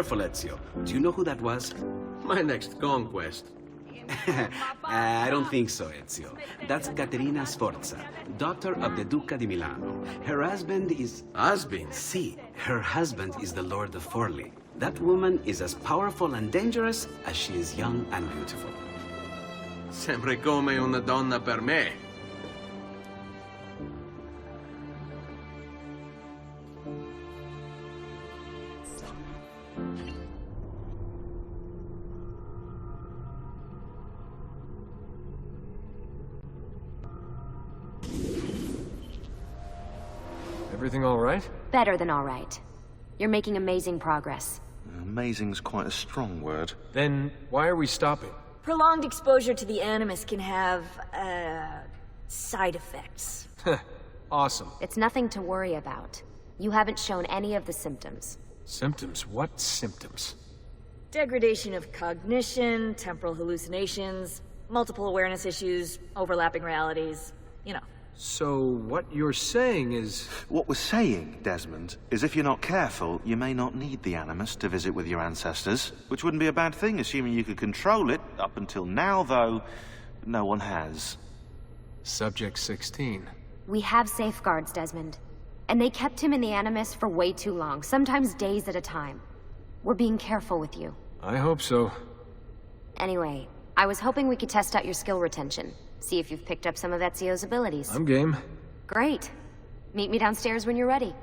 careful, Ezio. Do you know who that was? My next conquest. I don't think so, Ezio. That's Caterina Sforza, daughter of the Duca di Milano. Her husband is... Husband? See, her husband is the Lord of Forli. That woman is as powerful and dangerous as she is young and beautiful. Sempre come una donna per me. Everything all right? Better than all right. You're making amazing progress. Amazing's quite a strong word. Then why are we stopping? Prolonged exposure to the Animus can have, side effects. Awesome. It's nothing to worry about. You haven't shown any of the symptoms. Symptoms? What symptoms? Degradation of cognition, temporal hallucinations, multiple awareness issues, overlapping realities, you know. So what you're saying is... What we're saying, Desmond, is if you're not careful, you may not need the Animus to visit with your ancestors, which wouldn't be a bad thing, assuming you could control it. Up until now, though, no one has. Subject 16. We have safeguards, Desmond. And they kept him in the Animus for way too long, sometimes days at a time. We're being careful with you. I hope so. Anyway, I was hoping we could test out your skill retention. See if you've picked up some of Ezio's abilities. I'm game. Great. Meet me downstairs when you're ready.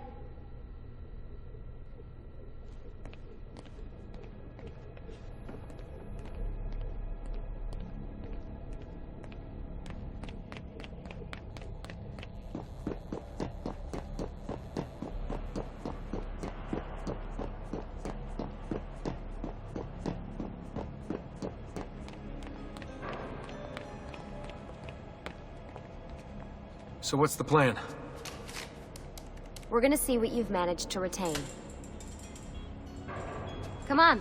So what's the plan? We're gonna see what you've managed to retain. Come on.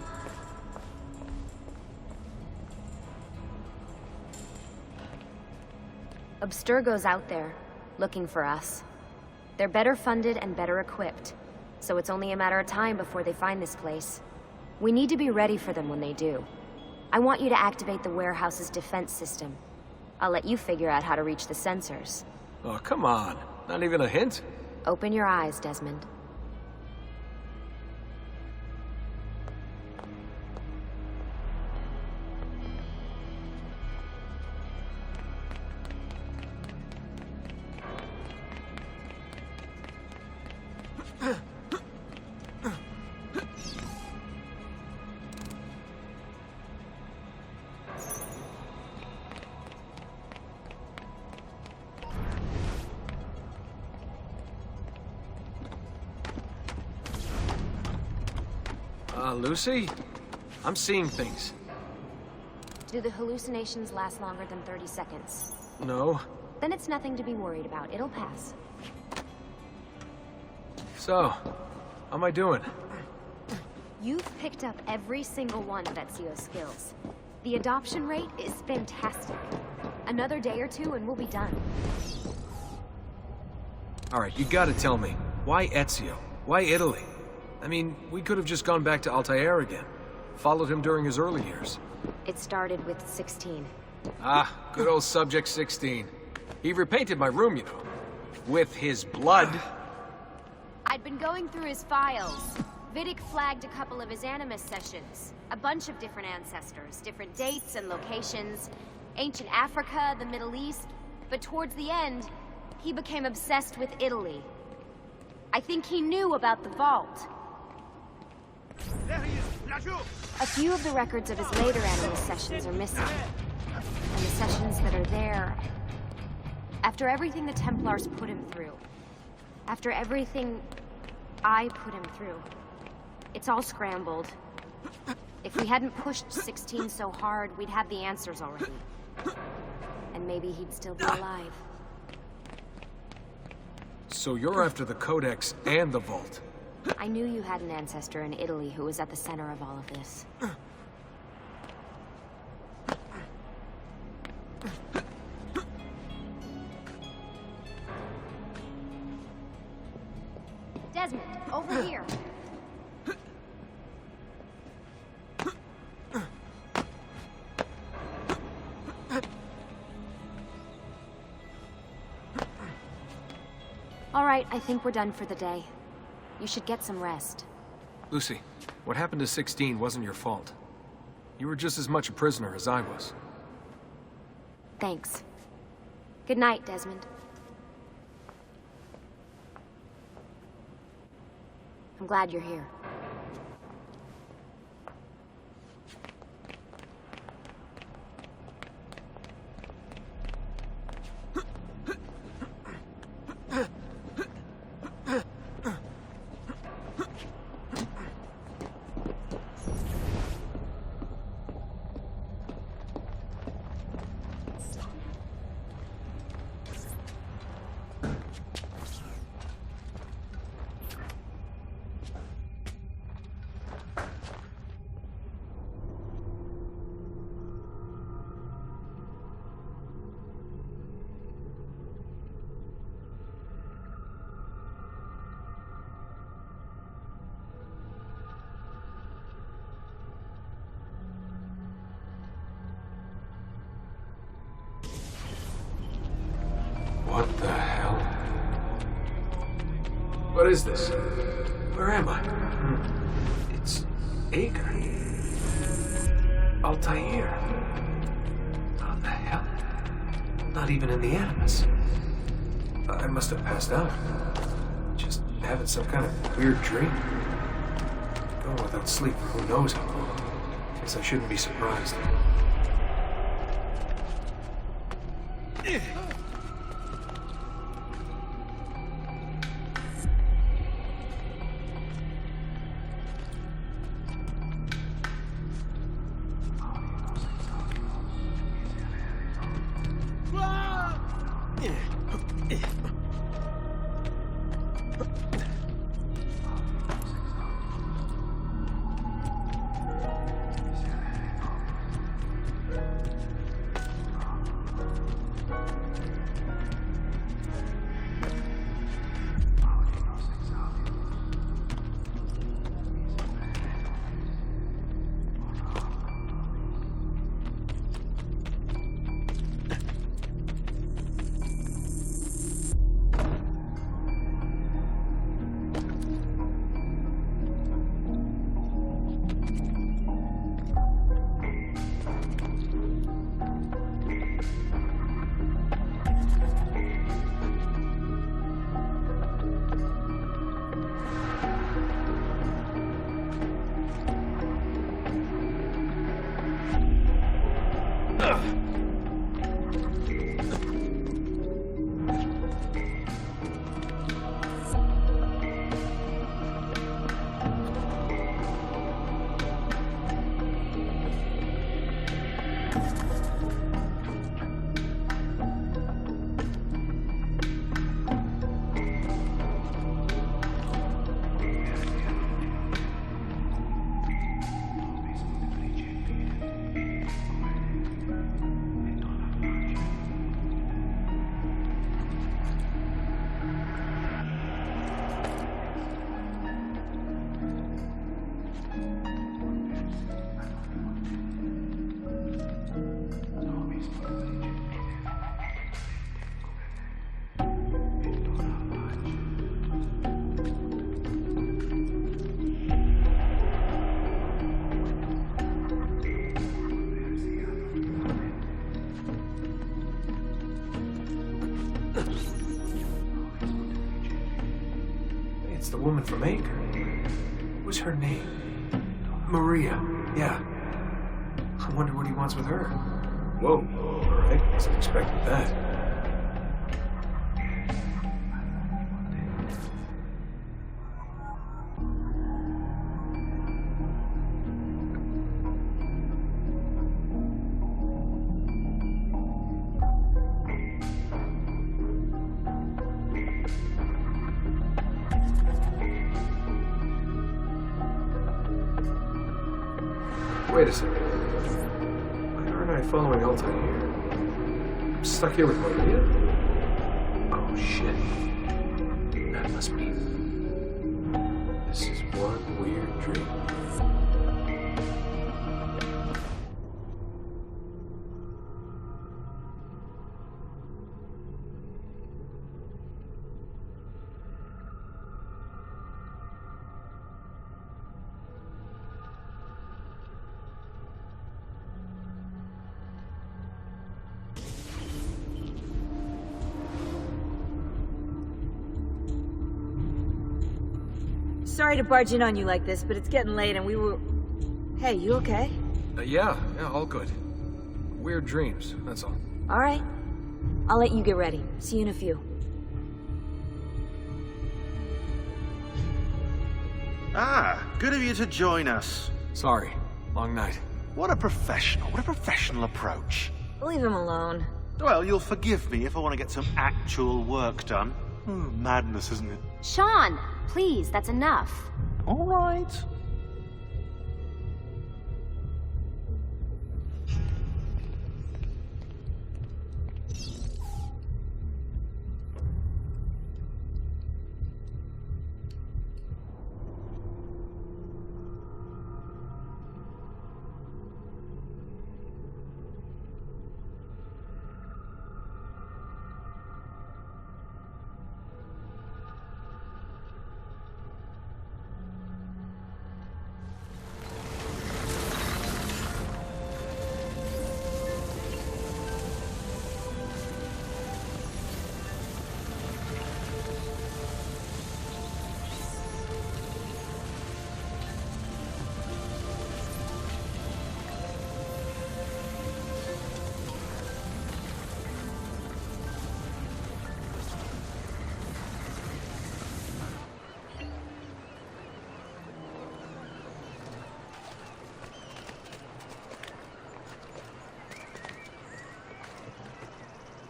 Abstergo's out there, looking for us. They're better funded and better equipped, so it's only a matter of time before they find this place. We need to be ready for them when they do. I want you to activate the warehouse's defense system. I'll let you figure out how to reach the sensors. Oh, come on. Not even a hint? Open your eyes, Desmond. Lucy? I'm seeing things. Do the hallucinations last longer than 30 seconds? No. Then it's nothing to be worried about. It'll pass. So, how am I doing? You've picked up every single one of Ezio's skills. The adoption rate is fantastic. Another day or two and we'll be done. Alright, you gotta tell me. Why Ezio? Why Italy? I mean, we could have just gone back to Altair again. Followed him during his early years. It started with 16. Ah, good old Subject 16. He repainted my room, you know. With his blood. I'd been going through his files. Vidic flagged a couple of his Animus sessions. A bunch of different ancestors, different dates and locations. Ancient Africa, the Middle East. But towards the end, he became obsessed with Italy. I think he knew about the vault. A few of the records of his later Animus sessions are missing. And the sessions that are there... After everything the Templars put him through, after everything I put him through, it's all scrambled. If we hadn't pushed 16 so hard, we'd have the answers already. And maybe he'd still be alive. So you're after the Codex and the Vault. I knew you had an ancestor in Italy who was at the center of all of this. Desmond, over here. right, I think we're done for the day. You should get some rest. Lucy, what happened to 16 wasn't your fault. You were just as much a prisoner as I was. Thanks. Good night, Desmond. I'm glad you're here. What the hell? What is this? Where am I? It's Acre. Altair. What the hell? Not even in the Animus. I must have passed out. Just having some kind of weird dream. Going without sleep for who knows how long. Guess I shouldn't be surprised. It's the woman from Acre. What was her name? Maria. Yeah. I wonder what he wants with her. Whoa. All right. Wasn't expecting that. Wait a second. Why aren't I following Altair? I'm stuck here with Maria? Oh, shit. That must be... This is one weird dream. Sorry to barge in on you like this, but it's getting late and we were... Hey, you okay? Yeah, all good. Weird dreams, that's all. All right. I'll let you get ready. See you in a few. Ah, good of you to join us. Sorry, long night. What a professional approach. Leave him alone. Well, you'll forgive me if I want to get some actual work done. Madness, isn't it? Sean, please, that's enough. All right.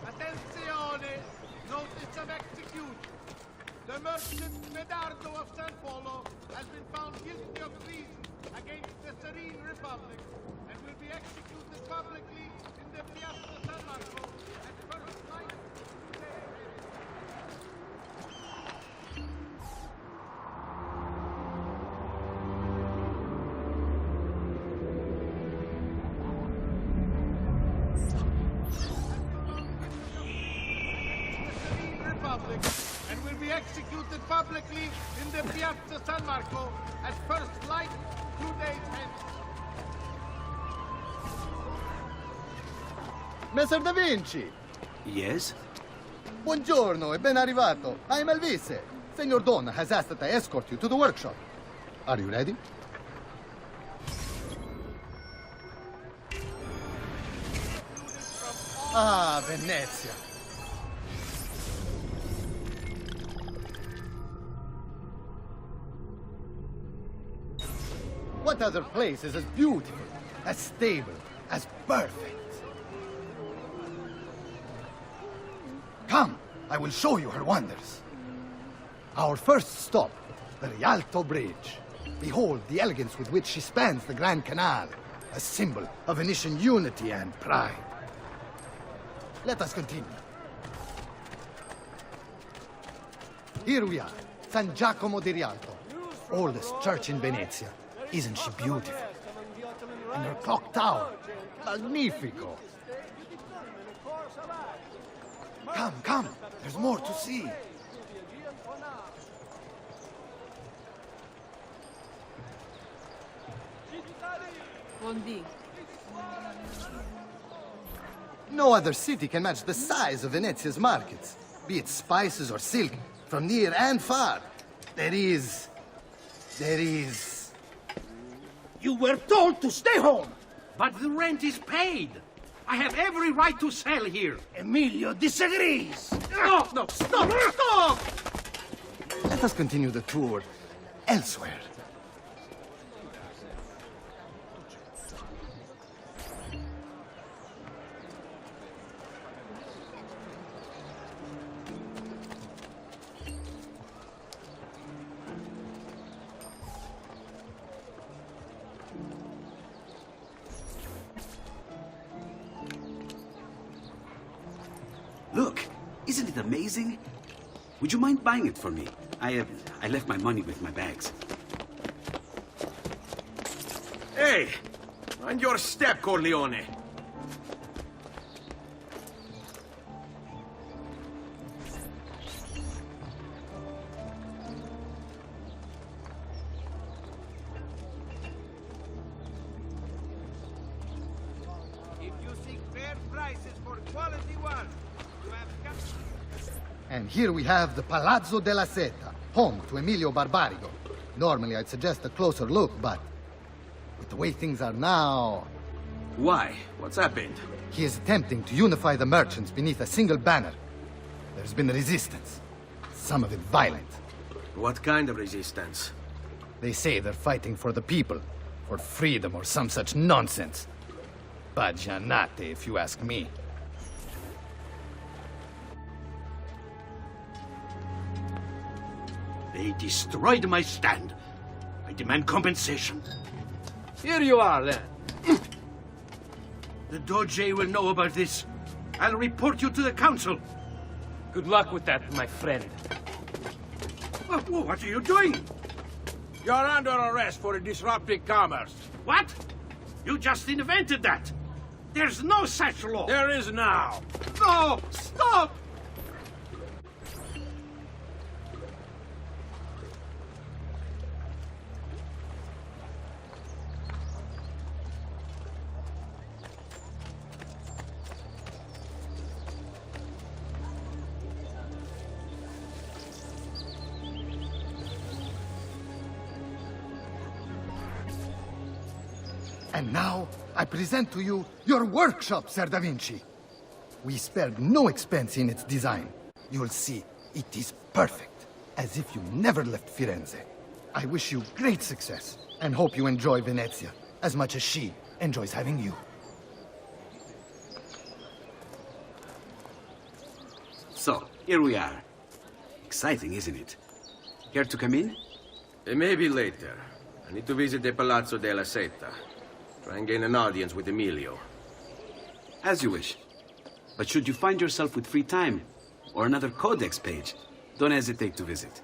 Attenzione! Notice of execution. The merchant Medardo of San Polo has been found guilty of treason against the Serene Republic and will be executed publicly in the Piazza San Marco at first light. And will be executed publicly in the Piazza San Marco at first light 2 days hence. Messer Da Vinci! Yes? Buongiorno e ben arrivato. I am Elvise. Senor Don has asked that I escort you to the workshop. Are you ready? Ah, Venezia. What other place is as beautiful, as stable, as perfect? Come, I will show you her wonders. Our first stop, the Rialto Bridge. Behold the elegance with which she spans the Grand Canal, a symbol of Venetian unity and pride. Let us continue. Here we are, San Giacomo di Rialto, oldest church in Venezia. Isn't she beautiful? And her clock tower, magnifico. Come, come, there's more to see. No other city can match the size of Venezia's markets, be it spices or silk, from near and far. There is... You were told to stay home! But the rent is paid. I have every right to sell here. Emilio disagrees! No, stop! Let us continue the tour elsewhere. Look, isn't it amazing? Would you mind buying it for me? I left my money with my bags. Hey! On your step, Corleone! If you seek fair prices for quality work, you have come... And here we have the Palazzo della Seta, home to Emilio Barbarigo. Normally, I'd suggest a closer look, but with the way things are now, Why? What's happened? he is attempting to unify the merchants beneath a single banner. There's been resistance, some of it violent. What kind of resistance? They say they're fighting for the people, for freedom or some such nonsense. Baggianate, if you ask me. They destroyed my stand. I demand compensation. Here you are, then. The Doge will know about this. I'll report you to the council. Good luck with that, my friend. What are you doing? You're under arrest for disrupting commerce. What? You just invented that. There's no such law. There is now. No! Stop! And now, I present to you your workshop, Ser Da Vinci. We spared no expense in its design. You'll see, it is perfect, as if you never left Firenze. I wish you great success, and hope you enjoy Venezia, as much as she enjoys having you. So, here we are. Exciting, isn't it? Care to come in? Maybe later. I need to visit the Palazzo della Seta. Try and gain an audience with Emilio. As you wish. But should you find yourself with free time, or another codex page, don't hesitate to visit.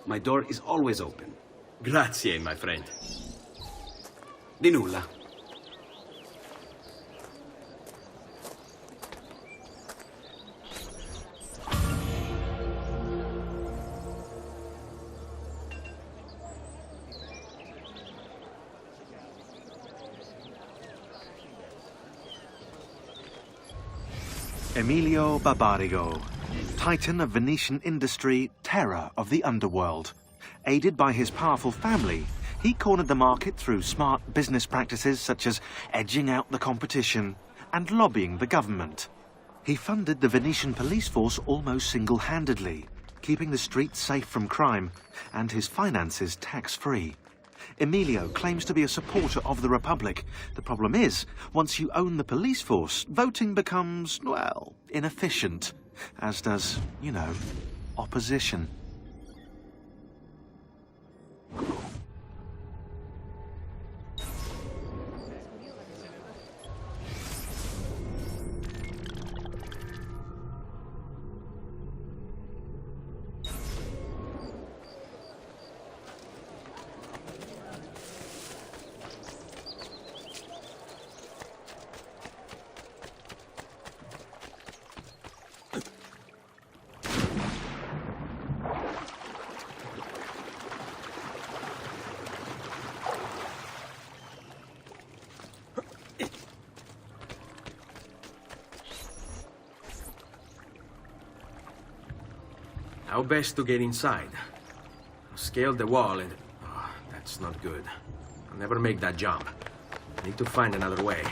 My door is always open. Grazie, my friend. Di nulla. Emilio Barbarigo, titan of Venetian industry, terror of the underworld. Aided by his powerful family, he cornered the market through smart business practices such as edging out the competition and lobbying the government. He funded the Venetian police force almost single-handedly, keeping the streets safe from crime and his finances tax-free. Emilio claims to be a supporter of the Republic. The problem is, once you own the police force, voting becomes, well, inefficient. As does, you know, opposition. How best to get inside? I'll scale the wall and... Oh, that's not good. I'll never make that jump. I need to find another way.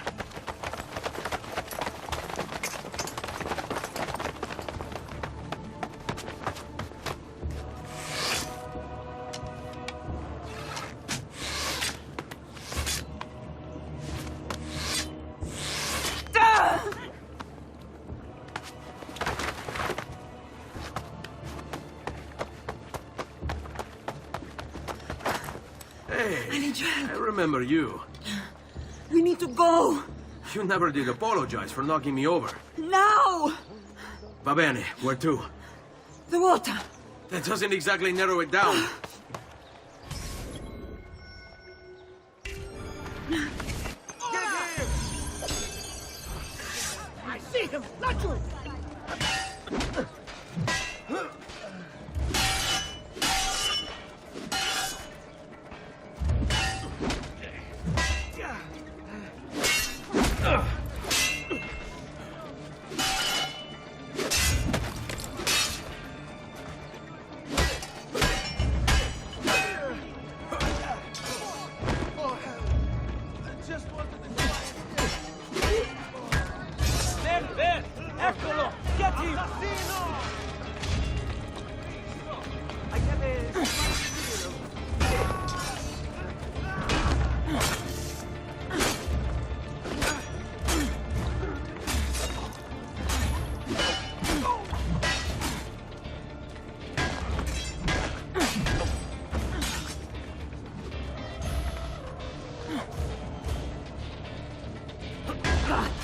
I remember you. We need to go. You never did apologize for knocking me over. Now! Va bene, where to? The water. That doesn't exactly narrow it down. I see him! Not you!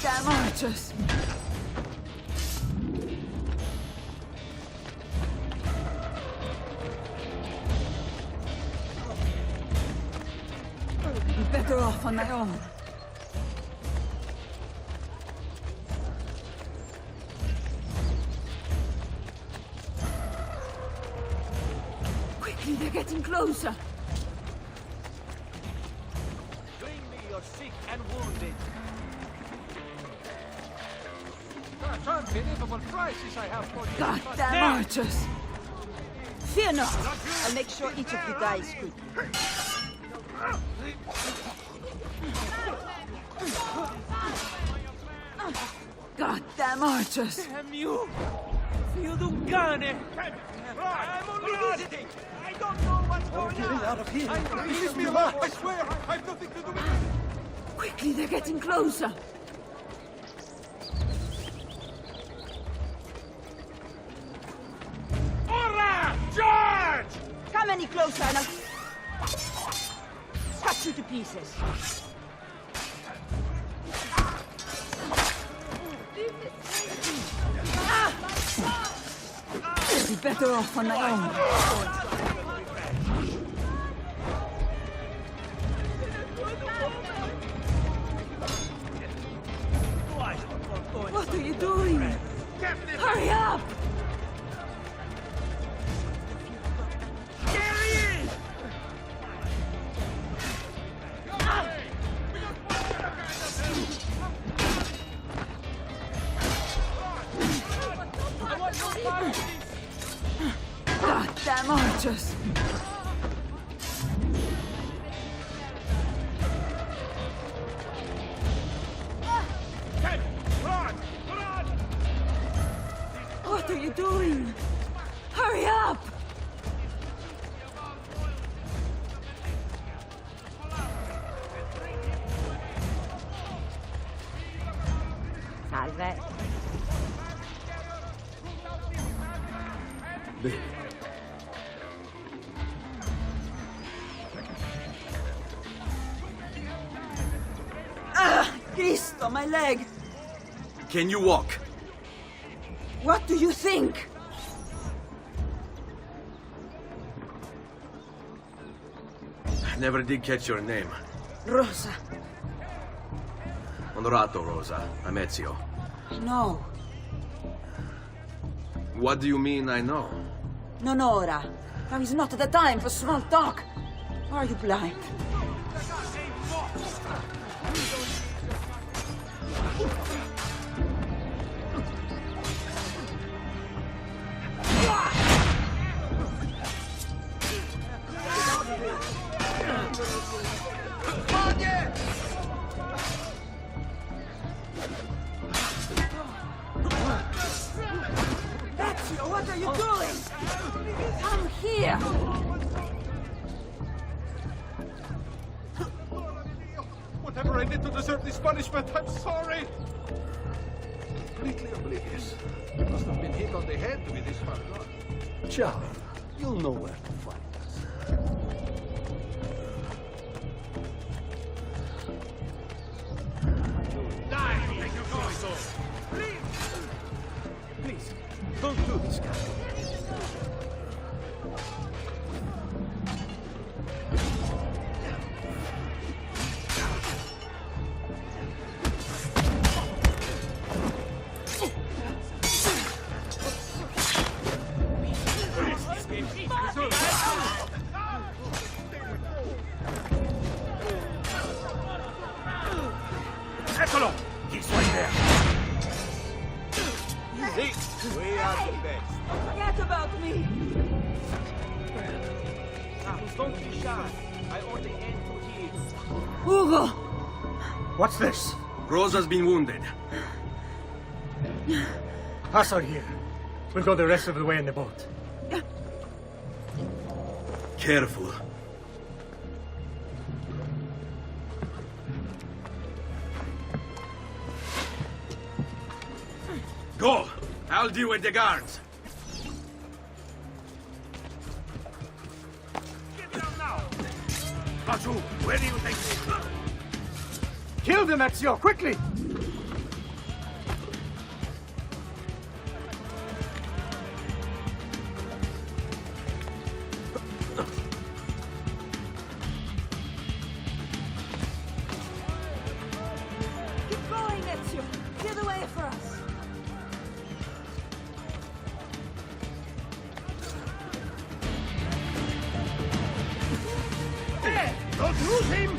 Goddamn archers! I'd be better off on my own. Quickly, they're getting closer. Bring me your sick and wounded. Unbelievable prices I have for you. Goddamn archers! Fear not. I'll make sure each of you dies quickly. Goddamn archers! Damn you! Field un cane! I'm only visiting! I don't know what's going on! Out of here! Leave me alone! I swear! I have nothing to do with it! Quickly, they're getting closer! Ora! Charge! Come any closer and I'll cut you to pieces. I'd be better off on my own. What are you doing? Hurry up! Goddamn archers! What are you doing? Hurry up! Salve. Cristo, my leg! Can you walk? What do you think? I never did catch your name. Rosa. Onorato, Rosa. I'm Ezio. No. What do you mean I know? Non ora. Now is not the time for small talk. Are you blind? Ezio, what are you doing? Come here. Whatever I did to deserve this punishment, I'm sorry. Completely oblivious. Must have been hit on the head to be this far gone. Ciao. You'll know where to find us. Die! Make you go, so. Please, don't do this, Captain. Eccolo! He's right there. See, we are the best. Forget about me. Don't be shy. I only aim to heal. Hugo! What's this? Rosa's been wounded. Pass out here. We'll go the rest of the way in the boat. Careful. Go! I'll deal with the guards. Get down now! Kazu, where do you take me? Kill them, Ezio, quickly! Ezio, clear the way for us. Hey, don't lose him!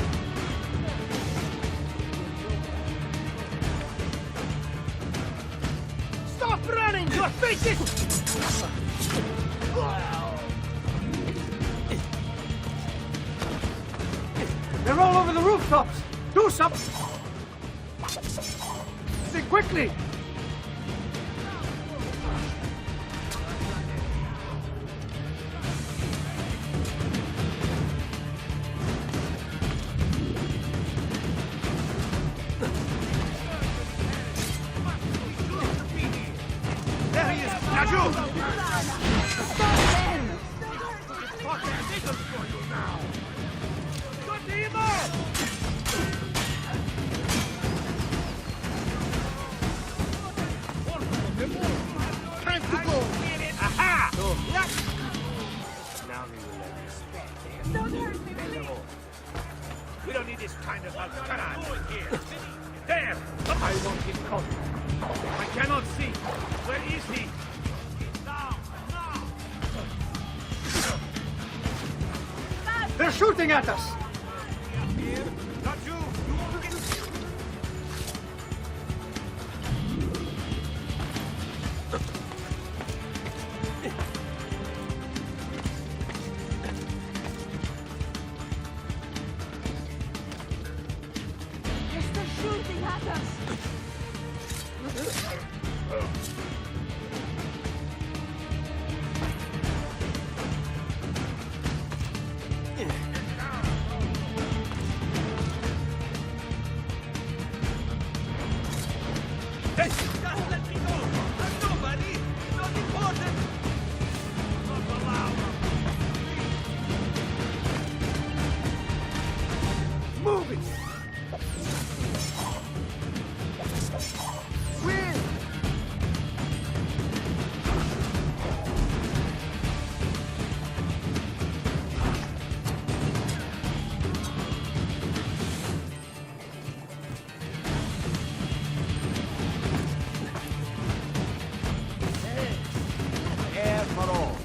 Stop running! Your face is... They're all over the rooftops! Do something! Say quickly! There he is! Raju! Stop them! Time to go! Aha! Now we will let you. Don't hurt me, please! We don't need this kind of masquerade here. There! I want his coat. I cannot see. Where is he? Now! They're shooting at us! Not you! They're still shooting at us! Hey! Just let me go! I'm nobody! Not important! Not allowed! Move it! Win! Air for all.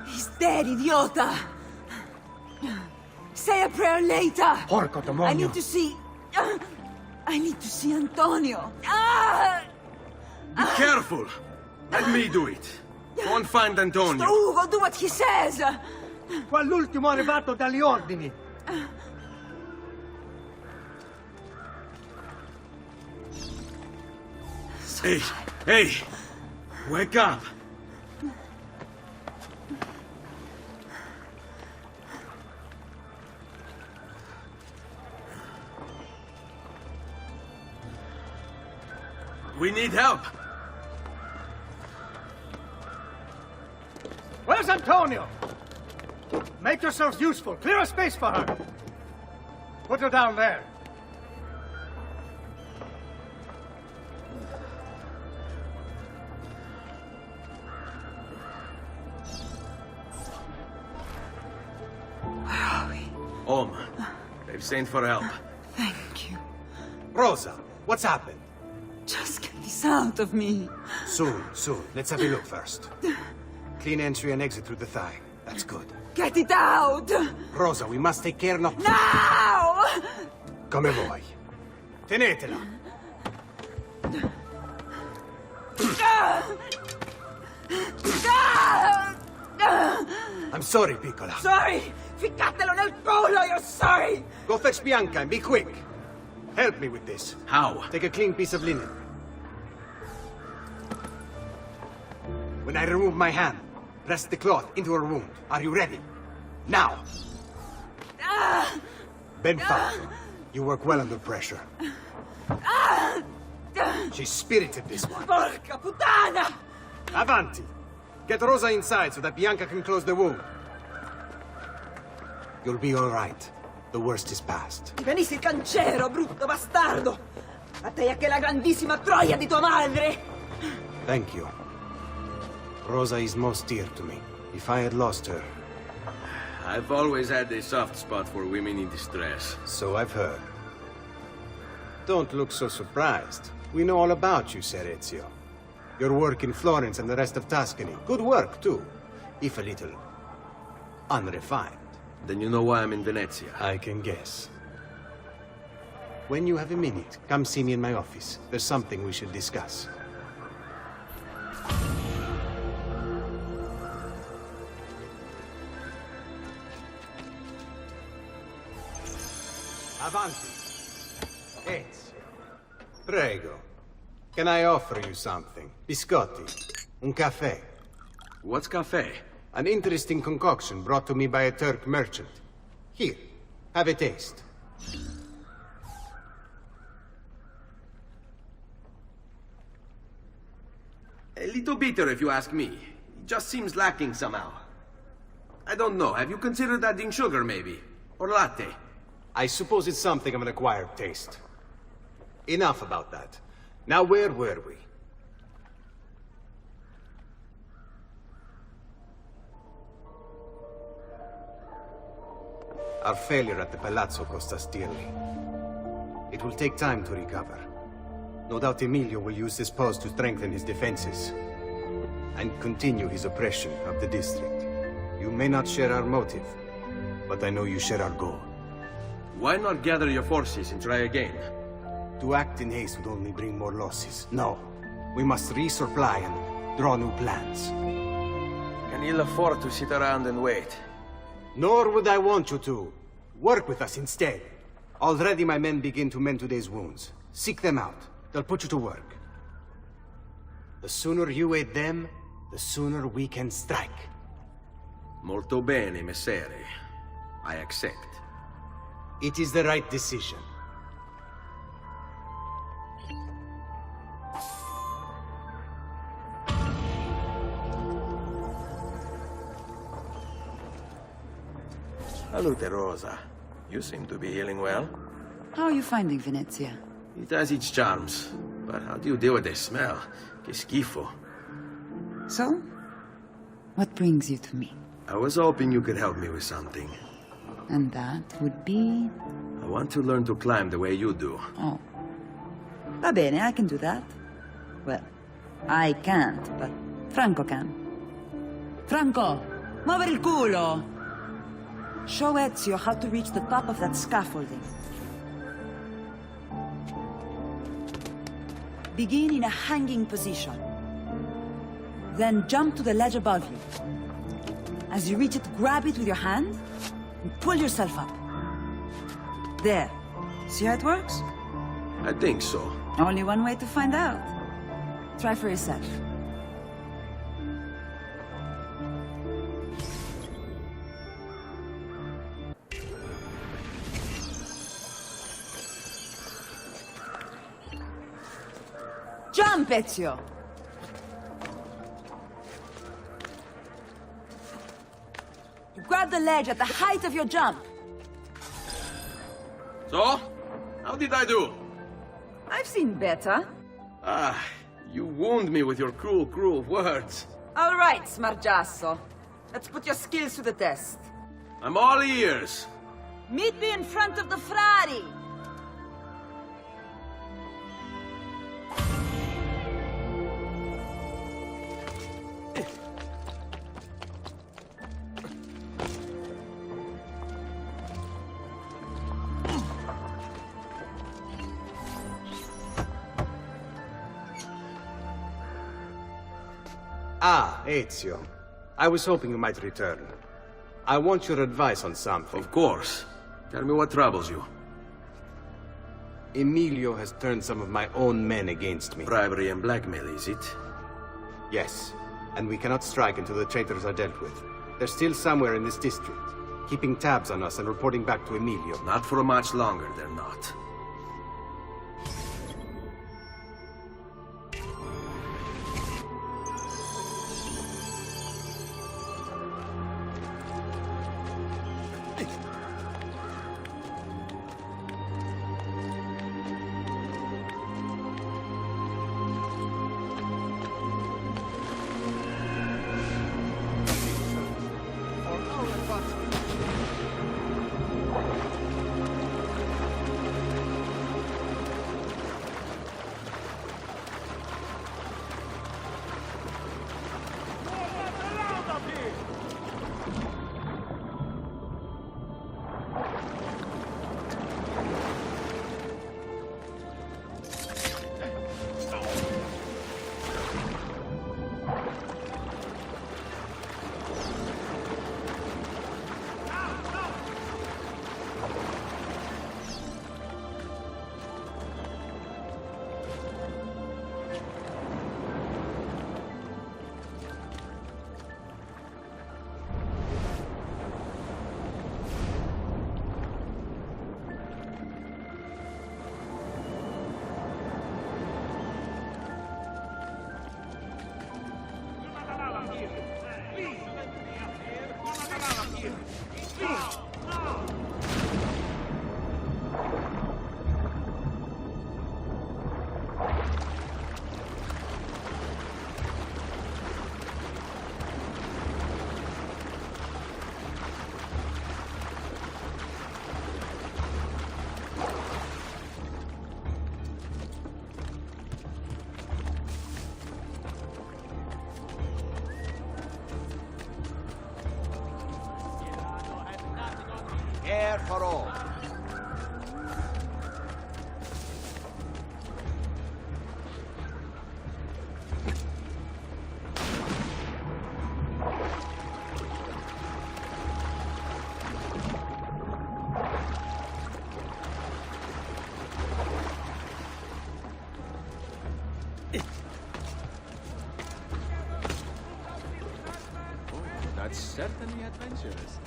He's dead, idiota! Say a prayer later! Porco demonio! I need to see... I need to see Antonio! Ah! Be careful! Let me do it. Go and find Antonio. Ugo, do what he says! Qua l'ultimo arrivato dagli ordini! Hey, hey! Wake up! We need help! Where's Antonio? Make yourselves useful. Clear a space for her. Put her down there. Home. They've sent for help. Thank you. Rosa, what's happened? Just get this out of me. Soon. Let's have a look first. Clean entry and exit through the thigh. That's good. Get it out! Rosa, we must take care not... Now! Come vuoi. Tenetela. Ah! I'm sorry, piccola. Sorry! Ficcatelo nel culo, you're sorry! Go fetch Bianca and be quick. Help me with this. How? Take a clean piece of linen. When I remove my hand, press the cloth into her wound. Are you ready? Now! Bend forward. You work well under pressure. She's spirited, this one. Porca puttana! Avanti! Get Rosa inside so that Bianca can close the wound. You'll be all right. The worst is past. Ti venissi il cancero, brutto bastardo! A te e anche la grandissima troia di tua madre! Thank you. Rosa is most dear to me. If I had lost her... I've always had a soft spot for women in distress. So I've heard. Don't look so surprised. We know all about you, Ser Ezio. Your work in Florence and the rest of Tuscany. Good work, too. If a little... unrefined. Then you know why I'm in Venezia. I can guess. When you have a minute, come see me in my office. There's something we should discuss. Avanti. Ezio. Prego. Can I offer you something? Biscotti. Un caffè. What's cafe? An interesting concoction brought to me by a Turk merchant. Here, have a taste. A little bitter, if you ask me. It just seems lacking somehow. I don't know. Have you considered adding sugar, maybe? Or latte? I suppose it's something of an acquired taste. Enough about that. Now, where were we? Our failure at the Palazzo cost us dearly. It will take time to recover. No doubt Emilio will use this post to strengthen his defenses and continue his oppression of the district. You may not share our motive, but I know you share our goal. Why not gather your forces and try again? To act in haste would only bring more losses. No. We must resupply and draw new plans. Can ill afford to sit around and wait. Nor would I want you to. Work with us instead. Already my men begin to mend today's wounds. Seek them out. They'll put you to work. The sooner you aid them, the sooner we can strike. Molto bene, messere. I accept. It is the right decision. Salute, Rosa. You seem to be healing well. How are you finding Venezia? It has its charms. But how do you deal with the smell? Che schifo. So? What brings you to me? I was hoping you could help me with something. And that would be... I want to learn to climb the way you do. Oh. Va bene, I can do that. Well, I can't, but Franco can. Franco, muovere il culo! Show Ezio how to reach the top of that scaffolding. Begin in a hanging position. Then jump to the ledge above you. As you reach it, grab it with your hand and pull yourself up. There. See how it works? I think so. Only one way to find out. Try for yourself. Jump, Ezio! You grab the ledge at the height of your jump. So? How did I do? I've seen better. Ah, you wound me with your cruel, cruel words. All right, Smargiasso. Let's put your skills to the test. I'm all ears. Meet me in front of the Frari. Ah, Ezio. I was hoping you might return. I want your advice on something. Of course. Tell me what troubles you. Emilio has turned some of my own men against me. Bribery and blackmail, is it? Yes, and we cannot strike until the traitors are dealt with. They're still somewhere in this district, keeping tabs on us and reporting back to Emilio. Not for much longer, they're not. Air for all. That's certainly adventurous.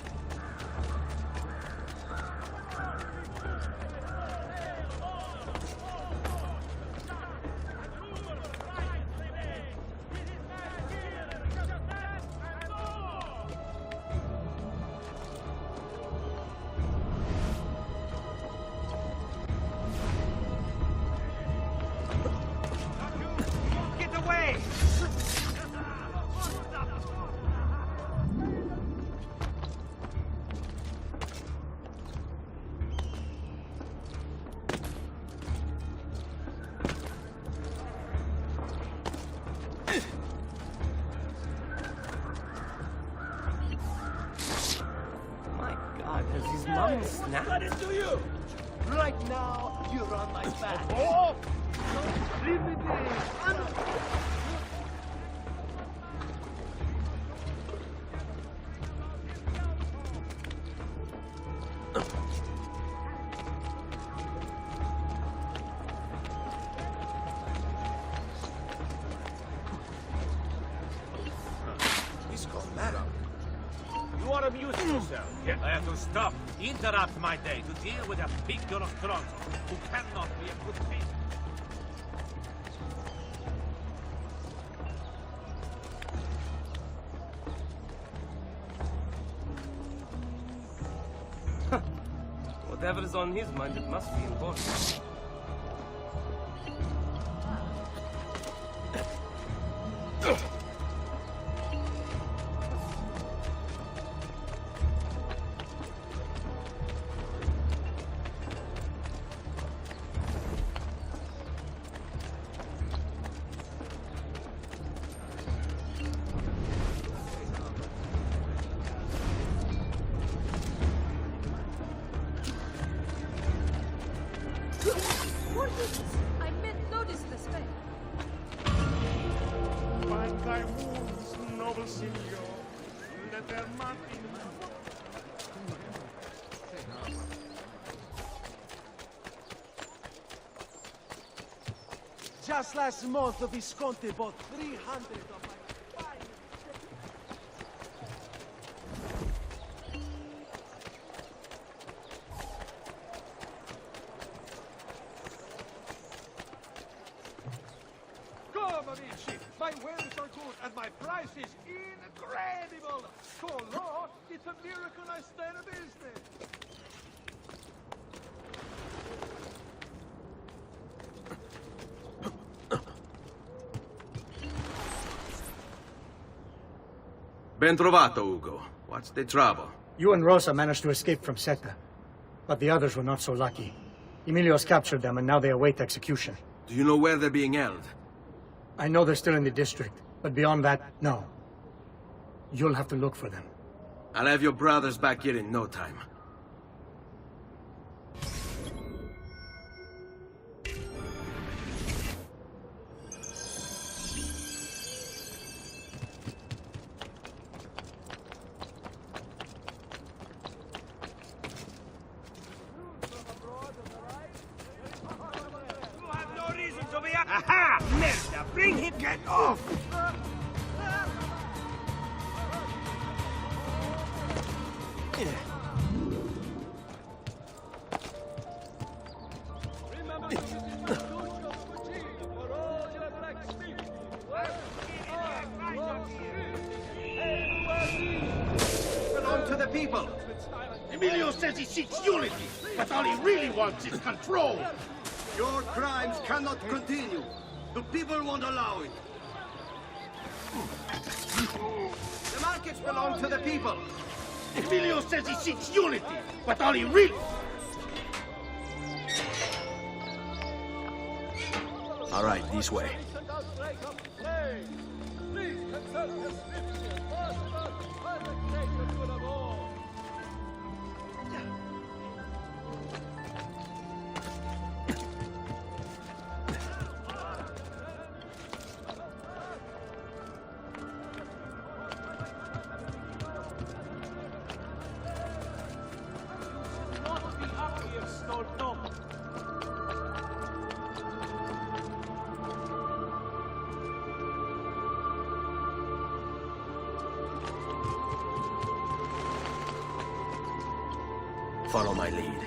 Get away! My God, has his mind snapped? What is to you? Right now, you're on my back. Oh! Leave me be! He's gone mad. You are amusing yourself. I have to stop, interrupt my day to deal with a big Nostromo who cannot be a good patient. Whatever is on his mind, it must be important. I meant notice this way. Find thy wounds, noble Signor. Let their marking. Just last month, Visconti bought 300 of my finest. Come, amici! My wares are good and my price is incredible! Colo, it's a miracle I stay in business! Ben trovato, Ugo. What's the trouble? You and Rosa managed to escape from Seta, but the others were not so lucky. Emilio's captured them, and now they await execution. Do you know where they're being held? I know they're still in the district, but beyond that, no. You'll have to look for them. I'll have your brothers back here in no time. Aha! Merda! Bring him! Get off! Belong to the people. Emilio says he seeks unity, but all he really wants is control. Your crimes cannot continue. The people won't allow it. The markets belong to the people. Emilio says he seeks unity, but all he really... All right, this way. Follow my lead.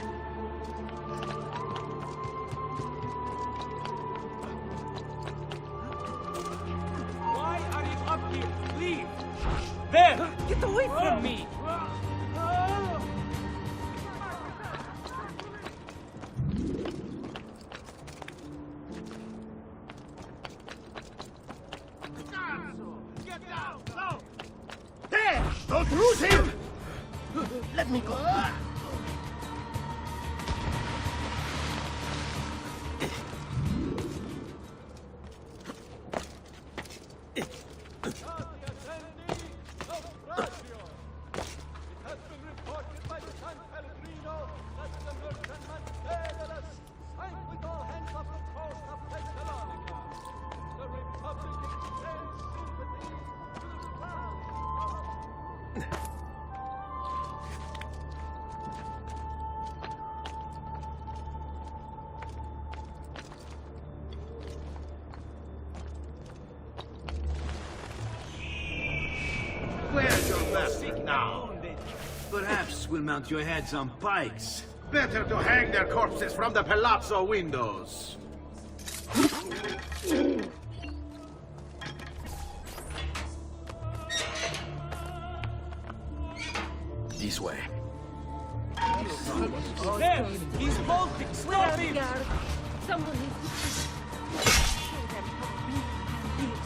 Why are you up here? Leave! There! Get away from me! Get down! Go! There! Don't lose him! Let me go. Where's your master now? Perhaps we'll mount your heads on pikes. Better to hang their corpses from the palazzo windows. This way. There! He's bolting! Stop him! Someone needs to show them how we can live.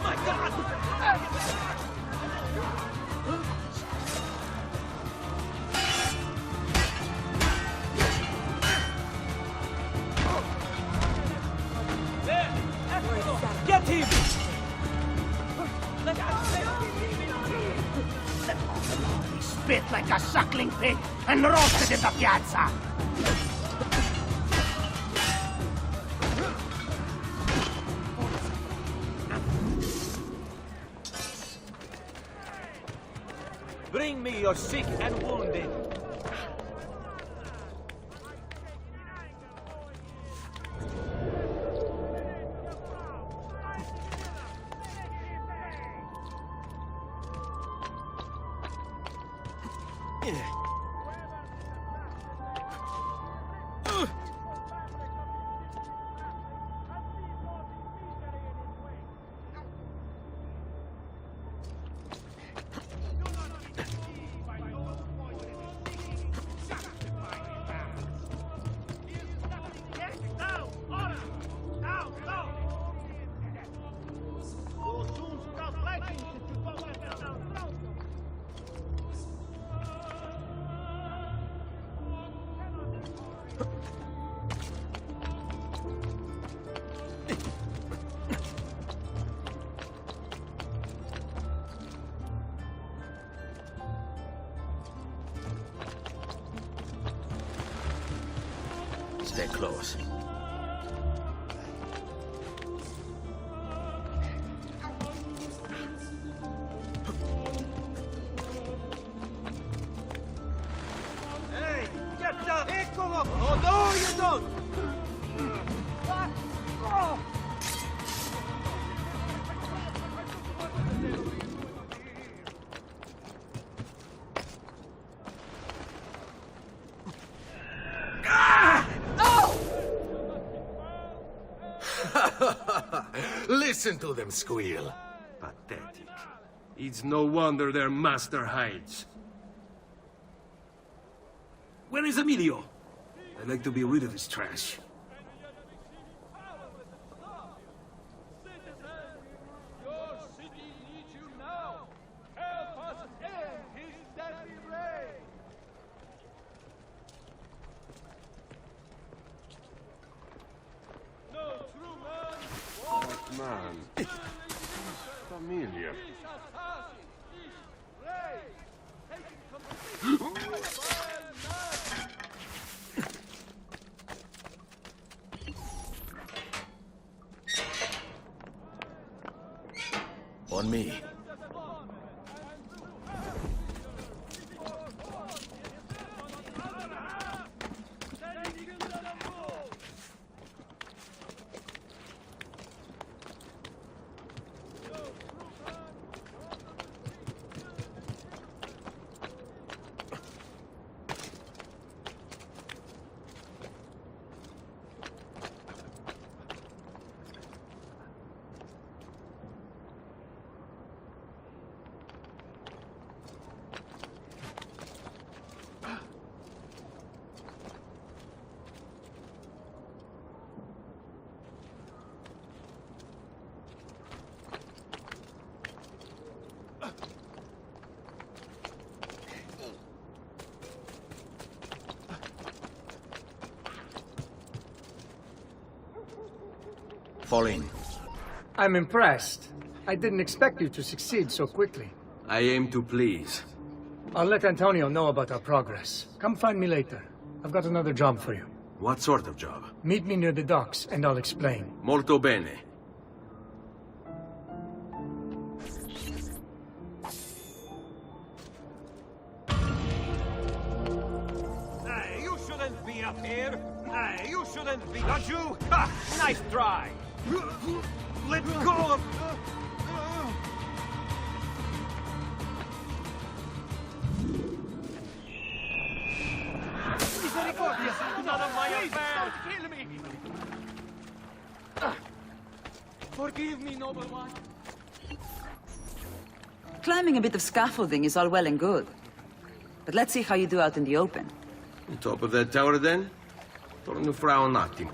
My God! There! Get him! He spit like a suckling pig and roasted in the piazza. Bring me your sick and wounded. Stay close. Hey, get down! Eccolo! Oh, no, you don't! Listen to them squeal. Pathetic. It's no wonder their master hides. Where is Emilio? I'd like to be rid of his trash. Your city needs you now. Help us end his deadly reign. No true man. What man? Familiar. On me. Fall in. I'm impressed. I didn't expect you to succeed so quickly. I aim to please. I'll let Antonio know about our progress. Come find me later. I've got another job for you. What sort of job? Meet me near the docks, and I'll explain. Molto bene. Hey, you shouldn't be up here. Hey, you shouldn't be. Don't you? Ha! Nice try. Let go of... Misericordia! None of my affair! Kill me! Forgive me, noble one. Climbing a bit of scaffolding is all well and good. But let's see how you do out in the open. On top of that tower, then? Torno fra un attimo.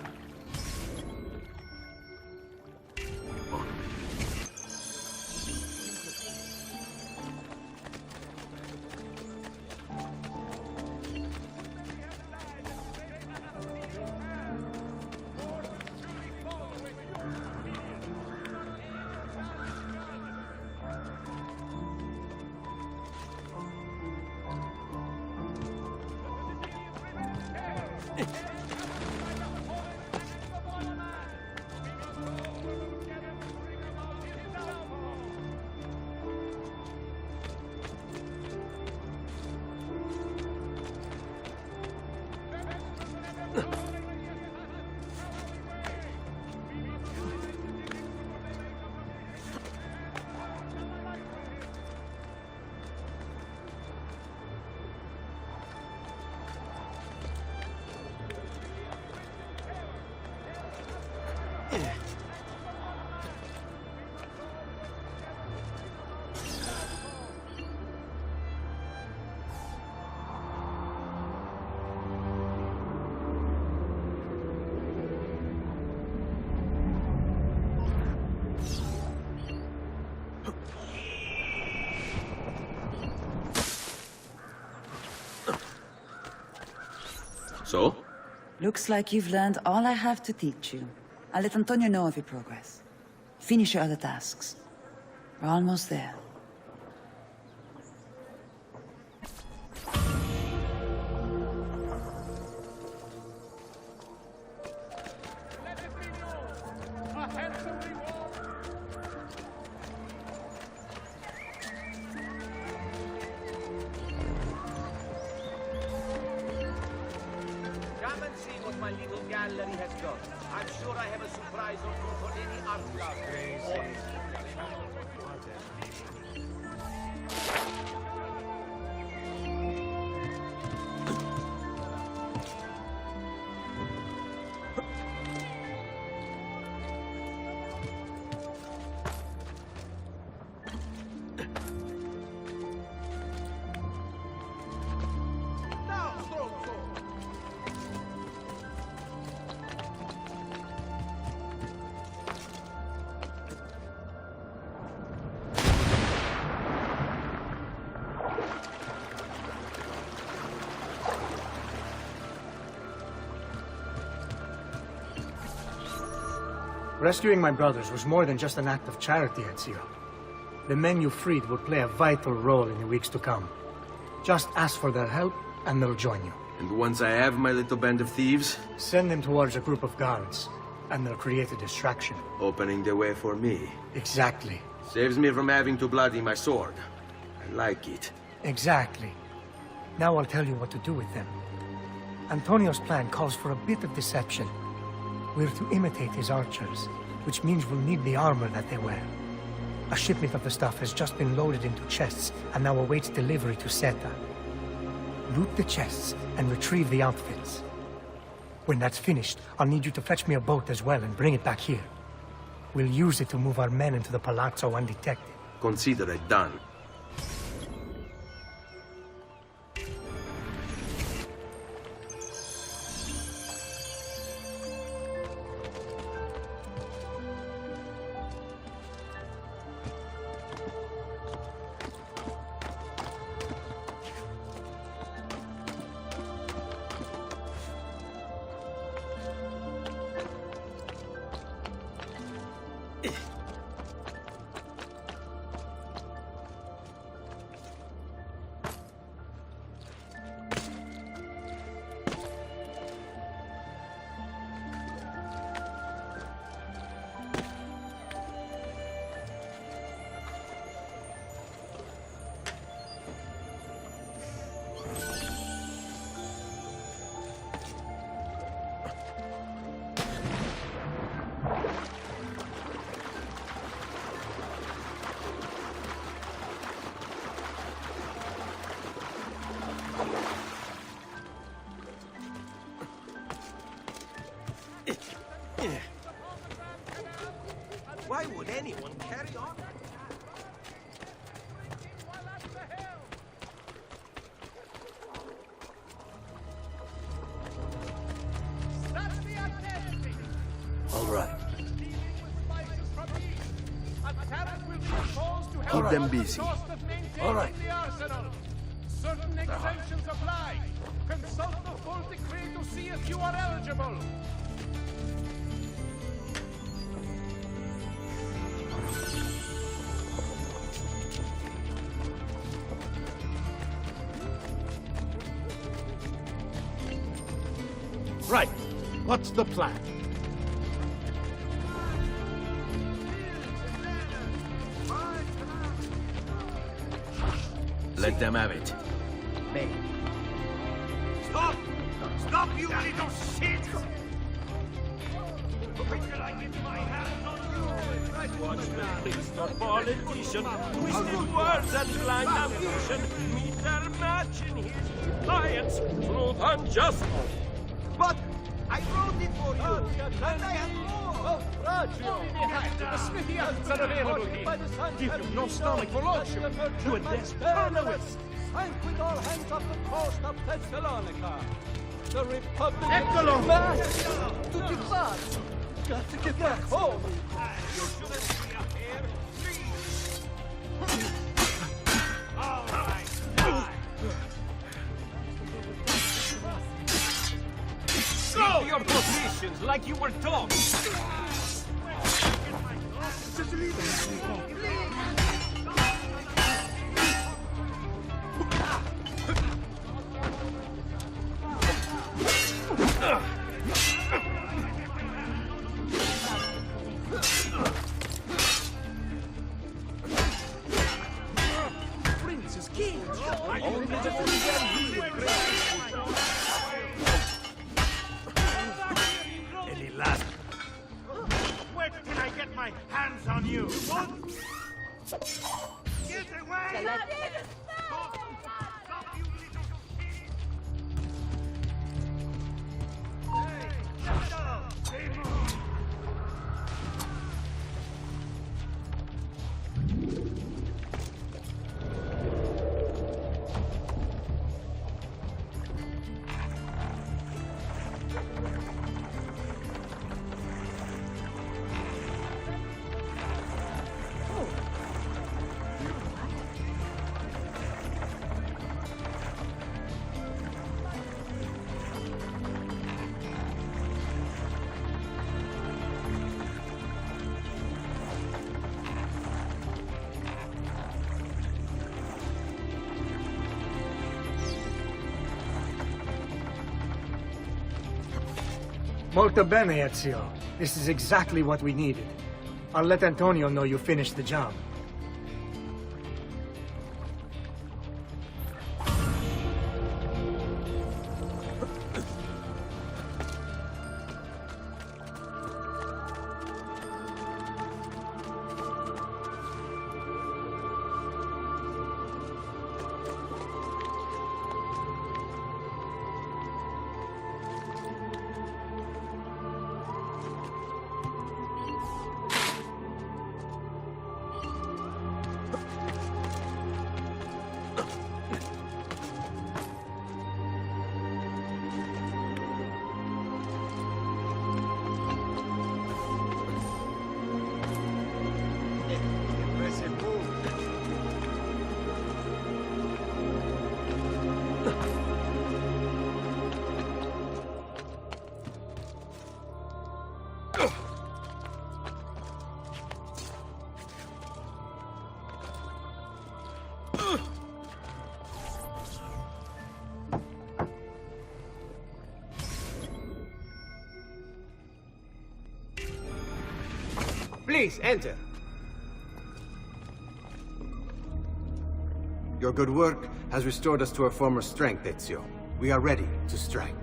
So? Looks like you've learned all I have to teach you. I'll let Antonio know of your progress. Finish your other tasks. We're almost there. Come and see what my little gallery has got. I'm sure I have a surprise or two for any art lover. Rescuing my brothers was more than just an act of charity, Ezio. The men you freed will play a vital role in the weeks to come. Just ask for their help, and they'll join you. And once I have my little band of thieves? Send them towards a group of guards, and they'll create a distraction. Opening the way for me. Exactly. Saves me from having to bloody my sword. I like it. Exactly. Now I'll tell you what to do with them. Antonio's plan calls for a bit of deception. We're to imitate his archers, which means we'll need the armor that they wear. A shipment of the stuff has just been loaded into chests and now awaits delivery to Seta. Loot the chests and retrieve the outfits. When that's finished, I'll need you to fetch me a boat as well and bring it back here. We'll use it to move our men into the palazzo undetected. Consider it done. Why would anyone carry on? All right. Keep them busy. All right. Certain exemptions apply. Consult the full decree to see if you are eligible. Right. What's the plan? Let them have it. Stop! Stop, you little shit! Wait till I get my hands on you! Watch the Mr. Politician, twisted words and blind ambition meet their match in his defiance, truth and justice. But I wrote it for you, and I have more! The smithy ants are available here. Give you no stomach for lordship. You a desperate journalist. Sank with all hands off the coast of Thessalonica. The Republic Eccolo! is marched to depart. Got to get back home. You shouldn't be up here. Please. All right. like you were taught. Prince is king. Any last? When can I get my hands on you? Get away! Molto bene, Ezio. This is exactly what we needed. I'll let Antonio know you finished the job. Please, enter. Your good work has restored us to our former strength, Ezio. We are ready to strike.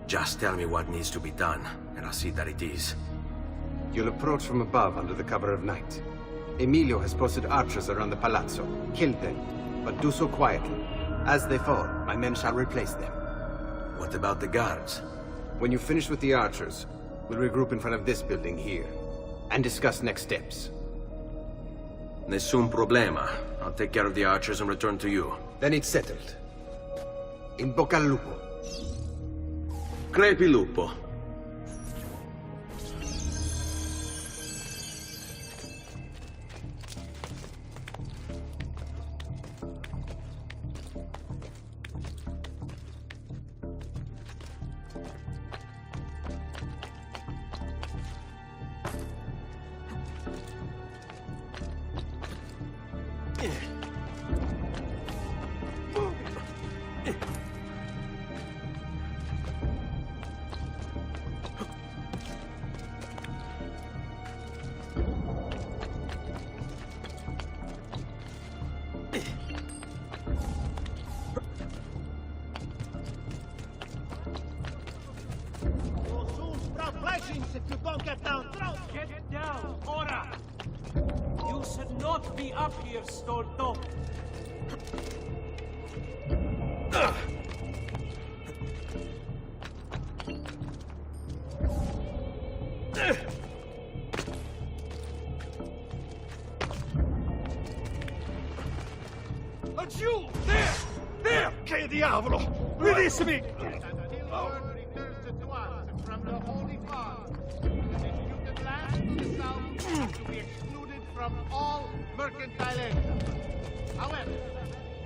Just tell me what needs to be done, and I'll see that it is. You'll approach from above under the cover of night. Emilio has posted archers around the palazzo. Kill them, but do so quietly. As they fall, my men shall replace them. What about the guards? When you finish with the archers, we'll regroup in front of this building here, and discuss next steps. Nessun problema. I'll take care of the archers and return to you. Then it's settled. In bocca al lupo. Crepi lupo. If you don't get down, get down, ora! You should not be up here, Storto. Laggiù! There! There! Che diavolo! Releasemi! From the Holy Father, the disputed land to the south have to be excluded from all mercantile entry. However,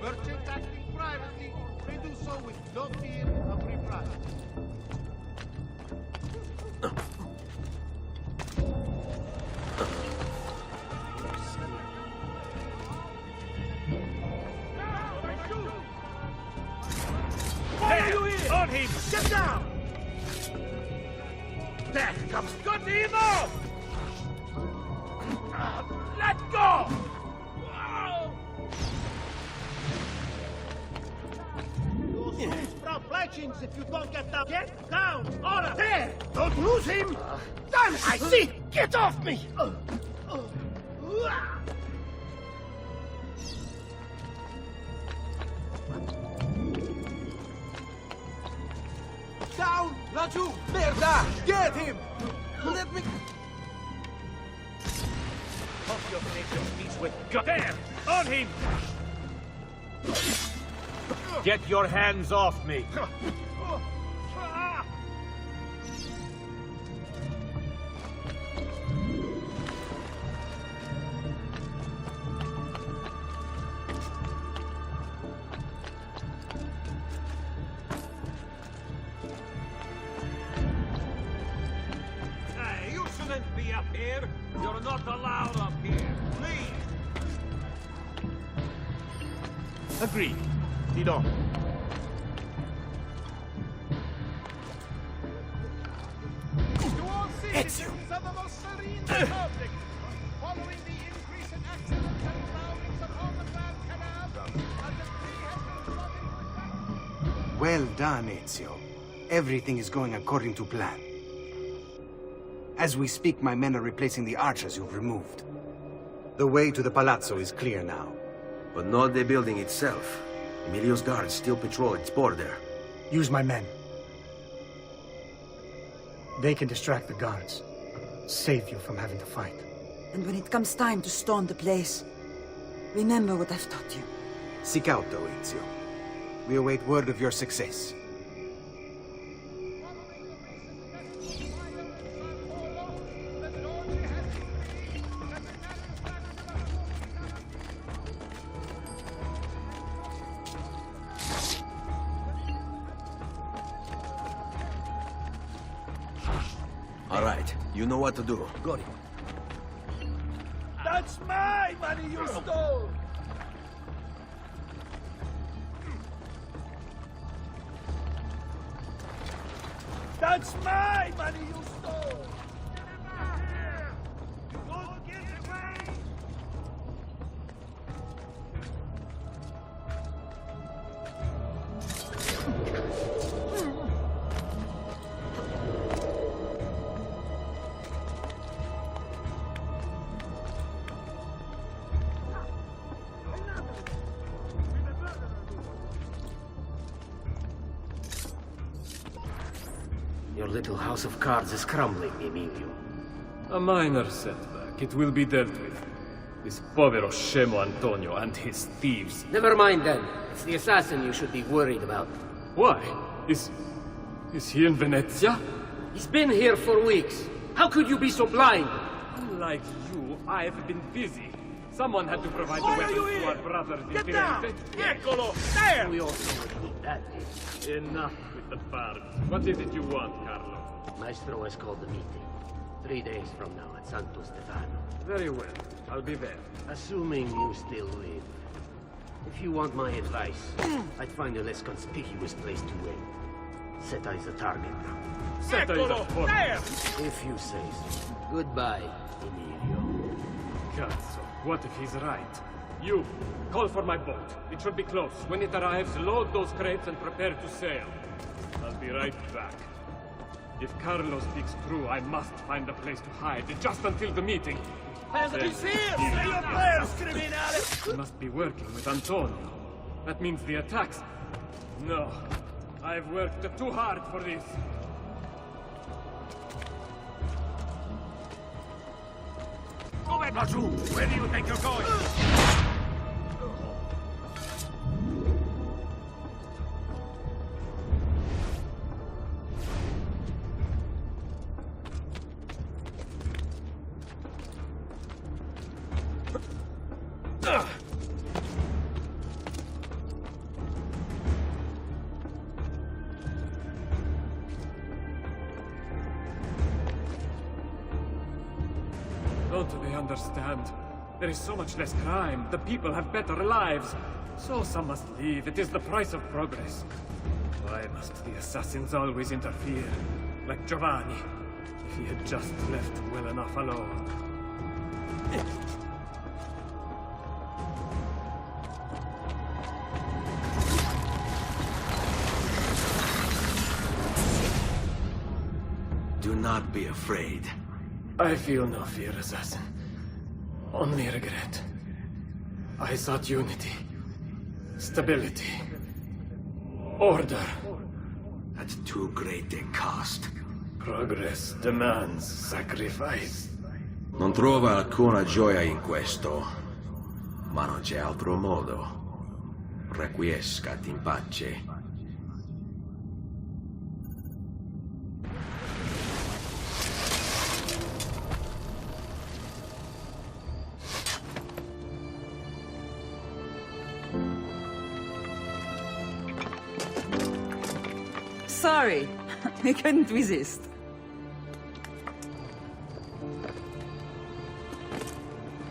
merchants acting privately may do so with no fear of reprisal. On him! Get down! There comes cut him off! Let go! From fletchings if you don't get down. Get down! Order! There! Don't lose him! Damn, I see! Get off me! Down! Laggiù! Merda! Get him! Let me... Off your nature's speech with gut. There! On him! Get your hands off me! Hey, you shouldn't be up here! You're not allowed up here! Please! Agreed. Lead on. To all citizens of the most serene republic, following the increase in accidents and drownings upon the Grand Canal, a decree has been brought into effect. Well done, Ezio. Everything is going according to plan. As we speak, my men are replacing the archers you've removed. The way to the palazzo is clear now. But not the building itself. Emilio's guards still patrol its border. Use my men. They can distract the guards. Save you from having to fight. And when it comes time to storm the place, remember what I've taught you. Seek out, though, Ezio. We await word of your success. All right, you know what to do. Go. That's my money you stole! That's my money you stole! Don't get away! Your little house of cards is crumbling, Emilio. A minor setback. It will be dealt with. This povero scemo Antonio and his thieves. Never mind then. It's the assassin you should be worried about. Why? Is he in Venezia? He's been here for weeks. How could you be so blind? Unlike you, I've been busy. Someone had to provide the Why are weapons you to here? our brothers in Get down! Firenze. Eccolo! There! We also need that. Enough with the farce. What is it you want, Carlo? Maestro has called the meeting. 3 days from now at Santo Stefano. Very well. I'll be there. Assuming you still live. If you want my advice, I'd find a less conspicuous place to win. Seta is a target now. Seta is a fortress. There! If you say so. Goodbye, Emilio. Cazzo, what if he's right? You, call for my boat. It should be close. When it arrives, load those crates and prepare to sail. I'll be right back. If Carlo speaks true, I must find a place to hide, just until the meeting. He's here! Say your prayers, criminale! We must be working with Antonio. That means the attacks. No, I've worked too hard for this. Go back, Laggiù! Where do you think you're going? understand. There is so much less crime. The people have better lives. So some must leave. It is the price of progress. Why must the assassins always interfere? Like Giovanni. If he had just left well enough alone. Do not be afraid. I feel no fear, assassin. Only regret. I sought unity. Stability. Order. At too great a cost. Progress demands sacrifice. Non trova alcuna gioia in questo, ma non c'è altro modo. Requiescat in pace. Sorry, I couldn't resist.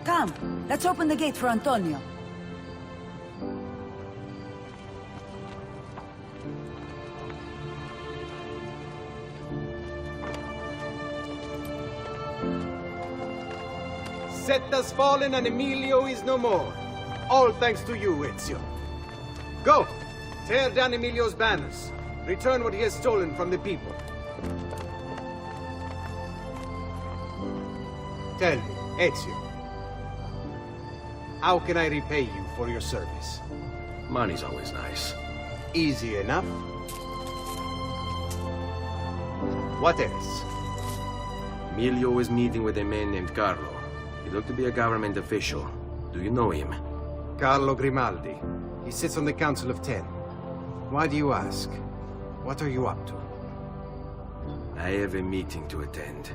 Come, let's open the gate for Antonio. Set has fallen and Emilio is no more. All thanks to you, Ezio. Go! Tear down Emilio's banners. Return what he has stolen from the people. Tell me, Ezio. How can I repay you for your service? Money's always nice. Easy enough. What else? Emilio is meeting with a man named Carlo. He looked to be a government official. Do you know him? Carlo Grimaldi. He sits on the Council of 10. Why do you ask? What are you up to? I have a meeting to attend.